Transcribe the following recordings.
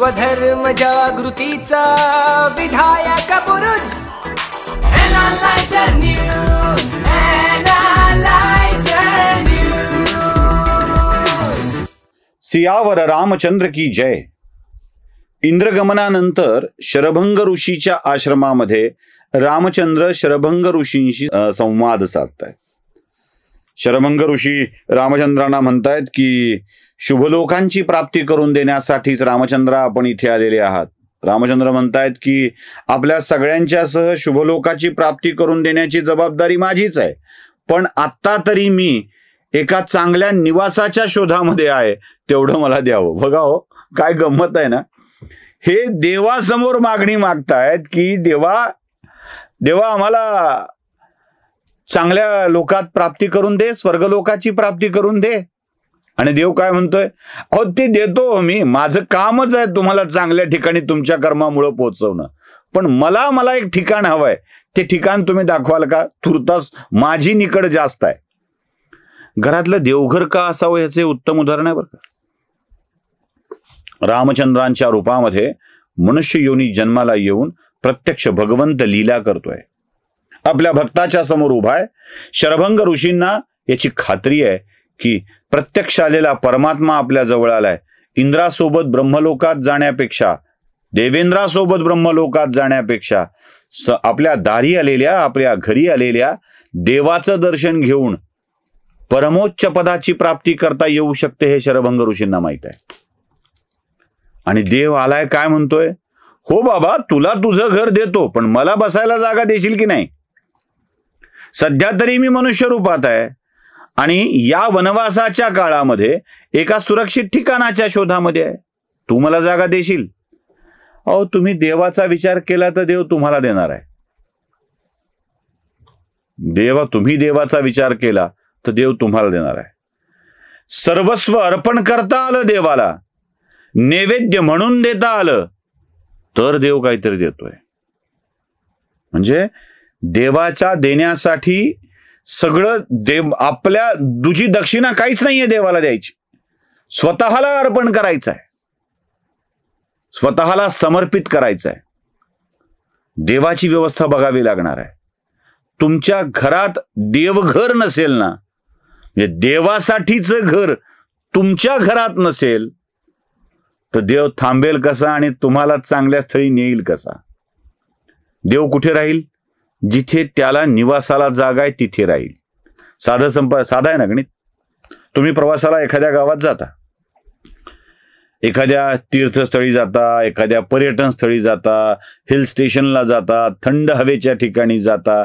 स्वधर्म जागृतीचा विधायक बुरुज एनालायझर न्यूज, एनालायझर न्यूज। सियावर रामचंद्र की जय। इंद्रगमनानंतर शरभंग ऋषीच्या आश्रमामध्ये रामचंद्र शरभंग ऋषींशी संवाद साधतायत। शरभंग ऋषी रामचंद्रांना म्हणतायत की शुभलोकांची प्राप्ती करून देण्यासाठीच रामचंद्र आपण इथे आलेले आहात। रामचंद्र म्हणतायत की आपल्या सगळ्यांच्यासह शुभलोकाची प्राप्ती करून देण्याची जबाबदारी माझीच आहे, पण आत्ता तरी मी एका चांगल्या निवासाच्या शोधामध्ये आहे, तेवढं मला द्यावं। बघा हो, काय गंमत आहे ना। हे देवासमोर मागणी मागतायत की देवा आम्हाला चांगल्या लोकात प्राप्ती करून दे, स्वर्गलोकाची प्राप्ती करून दे। आणि देव काय म्हणतोय, अहो ते देतो मी, माझं कामच आहे तुम्हाला चांगल्या ठिकाणी तुमच्या कर्मामुळे पोहोचवणं, पण मला एक ठिकाण हवंय, ते ठिकाण तुम्ही दाखवाल का? तुर्तास माझी निकड जास्त आहे। घरातलं देवघर का असावं याचे उत्तम उदाहरण आहे बरं का। रामचंद्रांच्या रूपामध्ये मनुष्य योनी जन्माला येऊन प्रत्यक्ष भगवंत लीला करतोय, आपल्या भक्ताच्या समोर उभा आहे। शरभंग ऋषींना याची खात्री आहे की प्रत्यक्ष आलेला परमात्मा आपल्या जवळ आलाय। इंद्रासोबत ब्रह्मलोकात जाण्यापेक्षा, देवेंद्रासोबत ब्रह्मलोकात जाण्यापेक्षा आपल्या दारी आलेल्या, आपल्या घरी आलेल्या देवाचं दर्शन घेऊन परमोच्च पदाची प्राप्ती करता येऊ शकते, हे शरभंग ऋषींना माहित आहे। आणि देव आलाय काय म्हणतोय, हो बाबा तुला तुझं घर देतो, पण मला बसायला जागा देशील की नाही? सध्या तरी मी मनुष्य रूपात आहे आणि या वनवासाच्या काळामध्ये एका सुरक्षित ठिकाणाच्या शोधामध्ये आहे, तू मला जागा देशील? अहो तुम्ही देवाचा विचार केला तर देव तुम्हाला देणार आहे। तुम्ही देवाचा विचार केला तर देव तुम्हाला देणार आहे। सर्वस्व अर्पण करता आलं देवाला, नैवेद्य म्हणून देता आलं तर देव काहीतरी देतोय। म्हणजे देवाच्या देण्यासाठी सगळं देव, आपल्या दुजी दक्षिणा काहीच नाहीये देवाला द्यायची, स्वतःला अर्पण करायचं आहे, स्वतःला समर्पित करायचं आहे। देवाची व्यवस्था बघावी लागणार आहे। तुमच्या घरात देवघर नसेल ना, म्हणजे देवासाठीचं घर तुमच्या घरात नसेल तर देव थांबेल कसा आणि तुम्हाला चांगल्या स्थळी नेईल कसा? देव कुठे राहील? जिथे त्याला निवासाला जागा आहे तिथे राहील। साधा आहे ना गणित। तुम्ही प्रवासाला एखाद्या गावात जाता, एखाद्या तीर्थस्थळी जाता, एखाद्या पर्यटन स्थळी जाता, हिल स्टेशनला जाता, थंड हवेच्या ठिकाणी जाता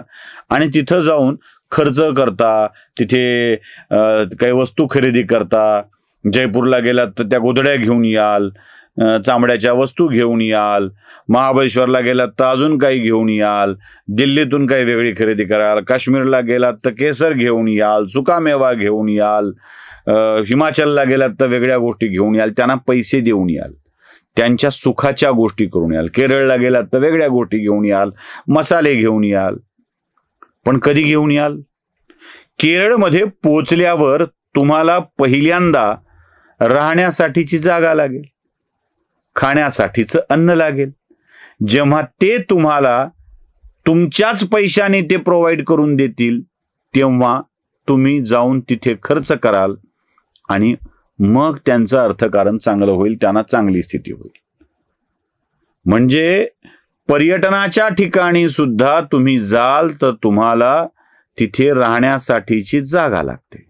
आणि तिथं जाऊन खर्च करता, तिथे काही वस्तू खरेदी करता। जयपूरला गेलात तर त्या गोधड्या घेऊन याल, चामड्याच्या वस्तू घेऊन याल, महाबळेश्वरला गेलात तर अजून काही घेऊन याल, दिल्लीतून काही वेगळी खरेदी कराल, काश्मीरला गेलात तर केसर घेऊन याल, सुकामेवा घेऊन याल, हिमाचलला गेलात तर वेगळ्या गोष्टी घेऊन याल, त्यांना पैसे देऊन याल, त्यांच्या सुखाच्या गोष्टी करून याल। केरळला गेलात तर वेगळ्या गोष्टी घेऊन याल, मसाले घेऊन याल, पण कधी घेऊन याल? केरळमध्ये पोचल्यावर तुम्हाला पहिल्यांदा राहण्यासाठीची जागा लागेल, खाण्यासाठीचं अन्न लागेल। जेव्हा ते तुम्हाला तुमच्याच पैशाने ते प्रोव्हाइड करून देतील तेव्हा तुम्ही जाऊन तिथे खर्च कराल आणि मग त्यांचं अर्थकारण चांगलं होईल, त्यांना चांगली स्थिती होईल। म्हणजे पर्यटनाच्या ठिकाणी सुद्धा तुम्ही जाल तर तुम्हाला तिथे राहण्यासाठीची जागा लागते,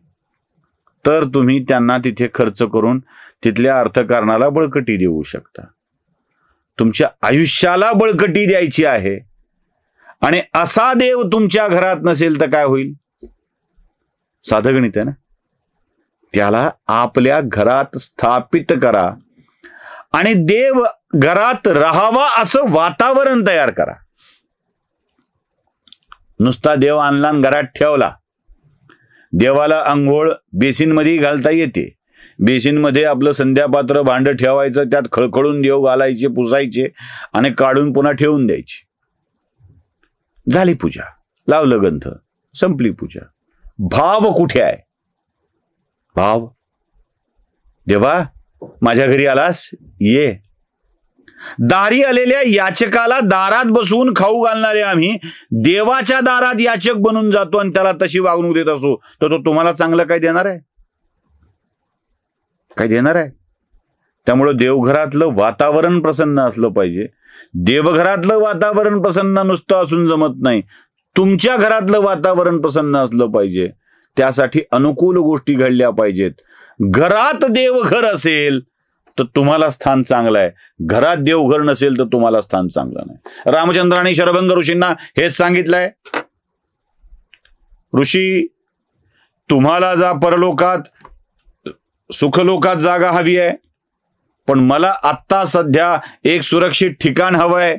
तर तुम्ही त्यांना तिथे खर्च करून तिथल्या अर्थकारणाला बळकटी देऊ शकता। तुमच्या आयुष्याला बळकटी द्यायची आहे आणि असा देव तुमच्या घरात नसेल तर काय होईल? साधं गणित आहे ना। त्याला आपल्या घरात स्थापित करा आणि देव घरात राहावा असं वातावरण तयार करा। नुसता देव आणला घरात ठेवला, देवाला अंघोळ बेसिनमध्ये घालता येते, बेसिनमध्ये आपलं संध्यापात्र भांड ठेवायचं, त्यात खळखळून देव घालायचे, पुसायचे आणि काढून पुन्हा ठेवून द्यायचे, झाली पूजा, लावलं गंध, संपली पूजा। भाव कुठे आहे? भाव, देवा माझ्या घरी आलास, ये, दारी आलेल्या याचकाला दारात बसवून खाऊ घालणारे आम्ही देवाच्या दारात याचक बनून जातो आणि त्याला तशी वागणूक देत असो, तर तो तुम्हाला चांगलं काय देणार आहे? काय देणार आहे? त्यामुळं देवघरातलं वातावरण प्रसन्न असलं पाहिजे. देवघरातलं वातावरण प्रसन्न नुसतं असून जमत नाही, तुमच्या घरातलं वातावरण प्रसन्न असलं पाहिजे. त्यासाठी अनुकूल गोष्टी घडल्या पाहिजेत. घरात देवघर असेल तर तुम्हाला स्थान चांगलं आहे, घरात देवघर नसेल तर तुम्हाला स्थान चांगलं नाही. रामचंद्राने शरभंग ऋषींना हेच सांगितलंय. ऋषी, तुम्हाला जा परलोकात सुखलोकात जागा हवी आहे, पण मला आत्ता सध्या एक सुरक्षित ठिकाण हवंय.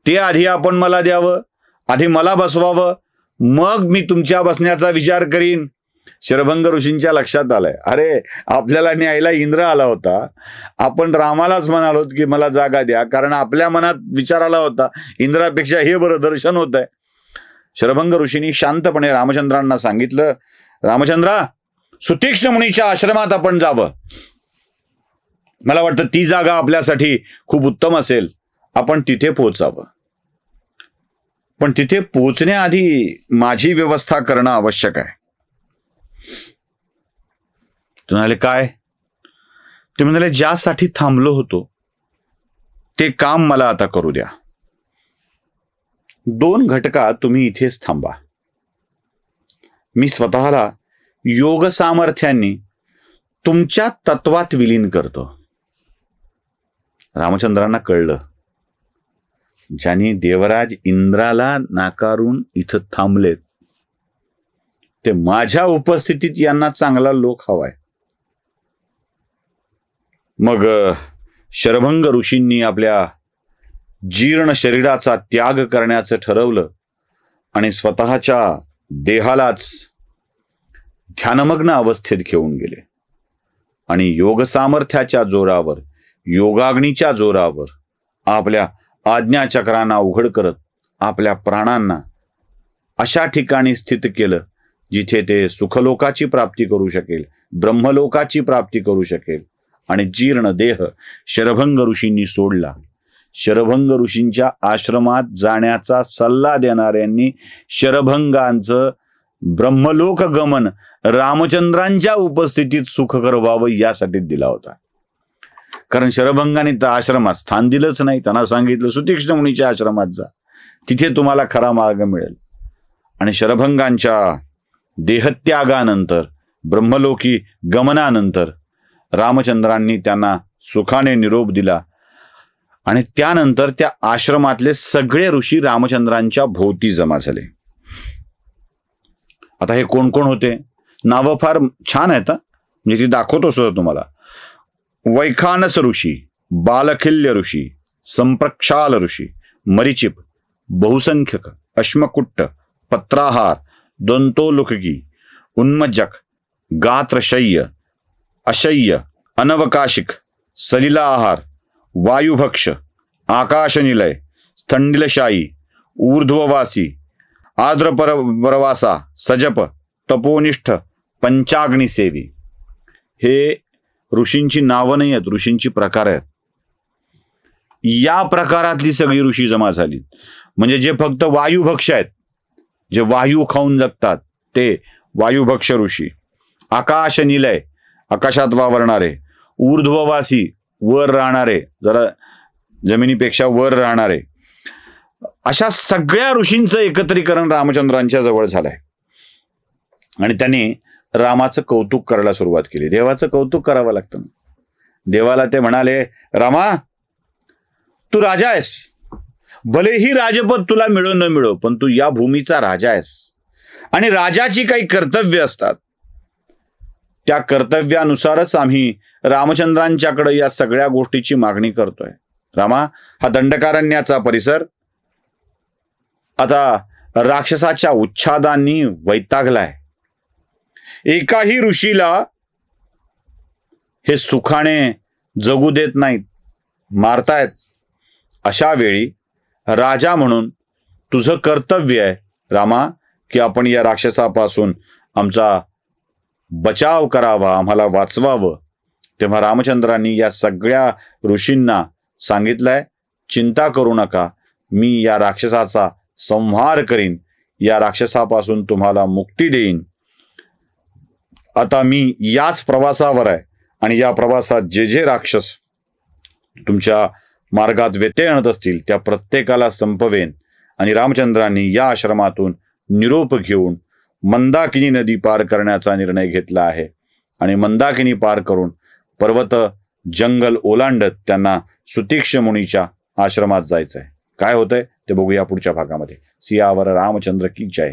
ते आधी आपण मला द्यावं, आधी मला बसवावं, मग मी तुमच्या बसण्याचा विचार करीन. शरभंग ऋषींच्या लक्षात आलंय, अरे आपल्याला न्यायला इंद्र आला होता, आपण रामालाच म्हणालो की मला जागा द्या, कारण आपल्या मनात विचार आला होता इंद्रापेक्षा हे बरं दर्शन होत आहे. शरभंग ऋषींनी शांतपणे रामचंद्रांना सांगितलं, रामचंद्रा, सुतीक्ष्ण मुनीच्या आश्रमात आपण जावं. मला वाटतं ती जागा आपल्यासाठी खूप उत्तम असेल, आपण तिथे पोहोचावं. पण तिथे पोहोचण्याआधी माझी व्यवस्था करणं आवश्यक आहे. ते म्हणाले, काय? ते म्हणाले, ज्यासाठी थांबलो होतो ते काम मला आता करू द्या. 2 घटकात तुम्ही इथेच थांबा. मी स्वतःला योग सामर्थ्यांनी तुमच्या तत्वात विलीन करतो. रामचंद्रांना कळलं, ज्यांनी देवराज इंद्राला नाकारून इथं थांबलेत ते माझ्या उपस्थितीत यांना चांगला लोक हवाय. मग शरभंग ऋषींनी आपल्या जीर्ण शरीराचा त्याग करण्याचं ठरवलं आणि स्वतःच्या देहालाच ध्यानमग्न अवस्थेत घेऊन गेले आणि योग सामर्थ्याच्या जोरावर, योगाग्नीच्या जोरावर आपल्या आज्ञाचक्रांना उघड करत आपल्या प्राणांना अशा ठिकाणी स्थित केलं जिथे ते सुखलोकाची प्राप्ती करू शकेल, ब्रह्मलोकाची प्राप्ती करू शकेल. आणि जीर्ण देह शरभंग ऋषींनी सोडला. शरभंग ऋषींच्या आश्रमात जाण्याचा सल्ला देणाऱ्यांनी शरभंगांचं ब्रह्मलोक गमन रामचंद्रांच्या उपस्थितीत सुखकर व्हावं यासाठी दिला होता. कारण शरभंगाने त्या आश्रमात स्थान दिलंच नाही. त्यांना सांगितलं, सुतीक्ष्ण मुनीच्या आश्रमात जा, तिथे तुम्हाला खरा मार्ग मिळेल. आणि शरभंगांच्या देहत्यागानंतर, ब्रह्मलोकी गमनानंतर रामचंद्रांनी त्यांना सुखाने निरोप दिला आणि त्यानंतर त्या आश्रमातले सगळे ऋषी रामचंद्रांच्या भोवती जमा झाले. आता हे कोण कोण होते? नावं फार छान आहेत, म्हणजे ती दाखवतो सुद्धा तुम्हाला. वैखानस ऋषी, बालखिल्य ऋषी, संप्रक्षाल ऋषी, मरीचिप, बहुसंख्यक, अश्मकुट्ट, पत्राहार, दंतोलुकगी, उन्मज्जक, गात्रशय्य, अशय्य, अनवकाशिक, सलिला आहार, वायुभक्ष, आकाशनिलय, स्थंडिलशाही, ऊर्ध्ववासी, आद्रपरवासा, सजप, तपोनिष्ठ, पंचाग्निसेवी. हे ऋषींची नावं नाही आहेत, ऋषींची प्रकार आहेत. या प्रकारातली सगळी ऋषी जमा झाली. म्हणजे जे फक्त वायुभक्ष आहेत, जे वायू खाऊन जगतात ते वायुभक्ष ऋषी, आकाशनिलय, आकाशात वावरणारे, ऊर्ध्ववासी, वर राहणारे, जरा जमिनीपेक्षा वर राहणारे, अशा सगळ्या ऋषींचं एकत्रीकरण रामचंद्रांच्या जवळ झालंय. आणि त्यांनी रामाचं कौतुक करायला सुरुवात केली. देवाचं कौतुक करावं लागतं. देवाला ते म्हणाले, रामा, तू राजा आहेस, भलेही राजपद तुला मिळो न मिळो, पण तू या भूमीचा राजा आहेस आणि राजाची काही कर्तव्य असतात. त्या कर्तव्यानुसारच आम्ही रामचंद्रांच्याकडे या सगळ्या गोष्टीची मागणी करतोय. रामा, हा दंडकारण्याचा परिसर आता राक्षसाच्या उच्छादांनी वैतागलाय. एकाही ऋषीला हे सुखाने जगू देत नाहीत, मारतायत. अशा वेळी राजा म्हणून तुझं कर्तव्य आहे रामा, की आपण या राक्षसापासून आमचा बचाव करावा, आम्हाला वाचवावं. तेव्हा रामचंद्रांनी या सगळ्या ऋषींना सांगितलंय चिंता करू नका, मी या राक्षसाचा संहार करीन, या राक्षसापासून तुम्हाला मुक्ती देईन. आता मी याच प्रवासावर आहे आणि या प्रवासात जे जे राक्षस तुमच्या मार्गात व्यत्यय आणत असतील त्या प्रत्येकाला संपवेन. आणि रामचंद्रांनी या आश्रमातून निरोप घेऊन मंदाकिनी नदी पार करण्याचा निर्णय घेतला आहे. आणि मंदाकिनी पार करून पर्वत जंगल ओलांडत त्यांना सुतीक्ष मुनीच्या आश्रमात जायचंय. काय होतंय ते बघूया पुढच्या भागामध्ये. सियावर रामचंद्र की जय.